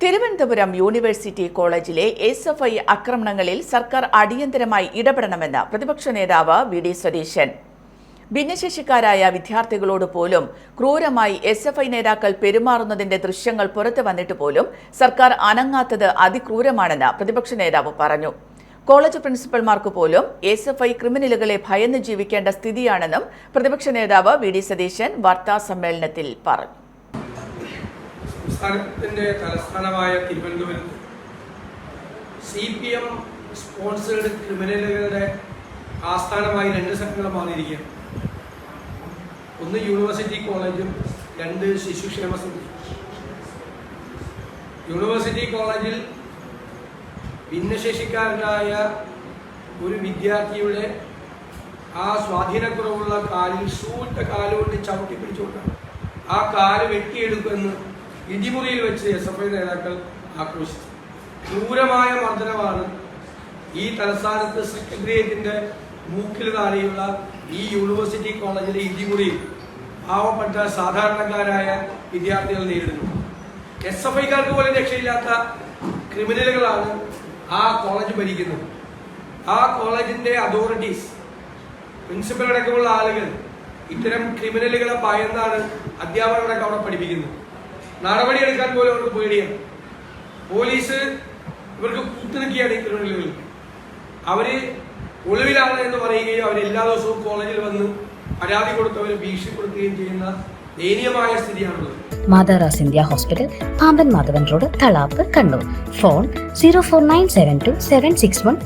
Thiruvananthapuram university കോളേജിലെ SFI ആക്രമണങ്ങളിൽ സർക്കാർ അടിയന്തരമായി ഇടപെടണമെന്ന് പ്രതിപക്ഷ നേതാവ് വി.ഡി. സതീശൻ. ഭിന്നശേഷിക്കാരായ വിദ്യാർത്ഥികളോട് പോലും ക്രൂരമായി എസ്.എഫ്.ഐ നേതാക്കൾ പെരുമാറുന്നതിന്റെ ദൃശ്യങ്ങൾ പുറത്തു വന്നിട്ട് പോലും സർക്കാർ അനങ്ങാത്തത് അതിക്രൂരമാണെന്ന് പ്രതിപക്ഷ നേതാവ് പറഞ്ഞു. കോളേജ് പ്രിൻസിപ്പൽമാർക്ക് പോലും എസ്.എഫ്.ഐ ക്രിമിനലുകളെ ഭയന്ന് ജീവിക്കേണ്ട സ്ഥിതിയാണെന്നും പ്രതിപക്ഷ നേതാവ് വി.ഡി. സതീശൻ വാർത്താസമ്മേളനത്തിൽ പറഞ്ഞു. സംസ്ഥാനത്തിന്റെ തലസ്ഥാനമായ തിരുവനന്തപുരത്ത് CPM സ്പോൺസേഡ് ക്രിമിനലുകളുടെ ആസ്ഥാനമായി രണ്ട് സംഘങ്ങൾ മാറിയിരിക്കുകയാണ്. ഒന്ന് യൂണിവേഴ്സിറ്റി കോളേജും രണ്ട് ശിശുക്ഷേമ സമിതി. യൂണിവേഴ്സിറ്റി കോളേജിൽ ഭിന്നശേഷിക്കാരനായ ഒരു വിദ്യാർത്ഥിയുടെ ആ സ്വാധീനക്കുറവുള്ള കാലിൽ ഷൂട്ട കാലുകൊണ്ട് ചവിട്ടി പിടിച്ചുകൊണ്ടാണ് ആ കാല് വെട്ടിയെടുക്കുമെന്ന് ഇടിമുറിയിൽ വെച്ച് എസ്.എഫ്.ഐ നേതാക്കൾ ആക്രോശിച്ചു. ക്രൂരമായ മർദ്ദനമാണ് ഈ തലസ്ഥാനത്ത് സെക്രട്ടേറിയറ്റിന്റെ മൂക്കിൽ താഴെയുള്ള ഈ യൂണിവേഴ്സിറ്റി കോളേജിലെ ഇടിമുറിയിൽ പാവപ്പെട്ട സാധാരണക്കാരായ വിദ്യാർത്ഥികൾ നേരിടുന്നു. എസ്.എഫ്.ഐക്കാർക്ക് പോലും രക്ഷയില്ലാത്ത ക്രിമിനലുകളാണ് ആ കോളേജ് ഭരിക്കുന്നത്. ആ കോളേജിന്റെ അതോറിറ്റീസ്, പ്രിൻസിപ്പൽ അടക്കമുള്ള ആളുകൾ ഇത്തരം ക്രിമിനലുകളെ ഭയന്നാണ് അധ്യാപകരടക്കം അവിടെ പഠിപ്പിക്കുന്നത്. നടപടിയെടുക്കാൻ പോലും അവർക്ക് പേടിയാണ്. പോലീസ് ഇവർക്ക് കൂട്ടുനിൽക്കുകയാണ് ഈ ക്രിമിനലുകൾ. അവര് ഒളിവിലാണ് എന്ന് പറയുകയും അവർ എല്ലാ ദിവസവും കോളേജിൽ വന്ന് പരാതി കൊടുത്തവരെ ഭീഷണിപ്പെടുത്തുകയും ചെയ്യുന്ന ദയനീയമായ സ്ഥിതിയാണുള്ളത്. മാതാറാസ് India hospital, Pamban Madhavan road, Thalap, Kannur. Phone 04972 761